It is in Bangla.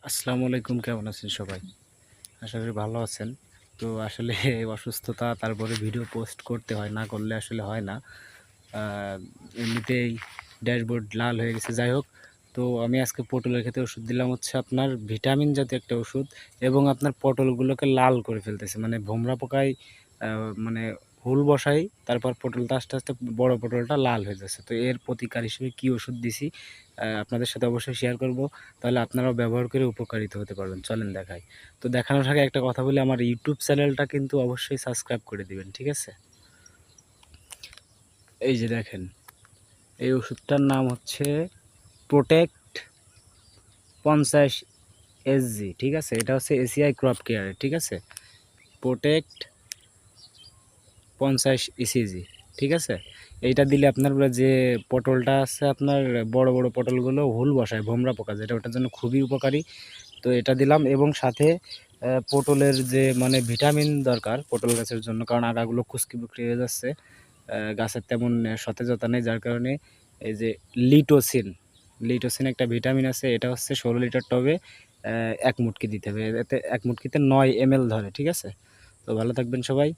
আসসালামু আলাইকুম, কেমন আছেন সবাই? আশা করি ভালো আছেন। তো আসলে অসুস্থতা, তারপরে ভিডিও পোস্ট করতে হয়, না করলে আসলে হয় না। আ এমনিতেই ড্যাশবোর্ড লাল হয়ে গেছে। যাই হোক, তো আমি আজকে পটলের ক্ষেতে ওষুধ দিলাম হচ্ছে আপনার ভিটামিন জাতীয় একটা ওষুধ, এবং আপনার পটলগুলোকে লাল করে ফেলতেছে। মানে ভোমরা পোকায় আ মানে হুল বসাই, তারপর পটলটা আস্তে, আস্তে বড় পটলটা লাল হয়ে যাচ্ছে। তো এর প্রতিকার হিসেবে কি ওষুধ দিছি আপনাদের সাথে অবশ্যই শেয়ার করব। তাহলে আপনারাও ব্যবহার করে উপকারিত হতে পারবেন। চলেন দেখাই। তো দেখানোর আগে একটা কথা বলি, আমার ইউটিউব চ্যানেলটা কিন্তু অবশ্যই সাবস্ক্রাইব করে দিবেন। ঠিক আছে? এই যে দেখেন, এই ওষুধটার নাম হচ্ছে প্রোটেক্ট 50 এসজি। ঠিক আছে? এটা হচ্ছে এসিআই ক্রপ কেয়ারের। ঠিক আছে? Protect 50 ECG. ঠিক আছে? এইটা দিলে আপনার যে পটলটা আছে, আপনার বড়, বড় পটলগুলো হুল বসায়, ভোমরা পোকা, যেটা ওটার জন্য খুবই উপকারী। তো এটা দিলাম, এবং সাথে পটলের যে মানে ভিটামিন দরকার পটল গাছের জন্য, কারণ আগাগুলো কুঁচকি-বুকরি হয়ে যাচ্ছে। গাছের তেমন সতেজতা নেই, যার কারণে এই যে লিটোসিন, লিটোসিন একটা ভিটামিন আছে। এটা হচ্ছে 16 লিটার টবে ১ মুটকি দিতে হবে। এতে ১ মুটকিতে ৯ এমএল ধরে। ঠিক আছে? তো ভালো থাকবেন সবাই।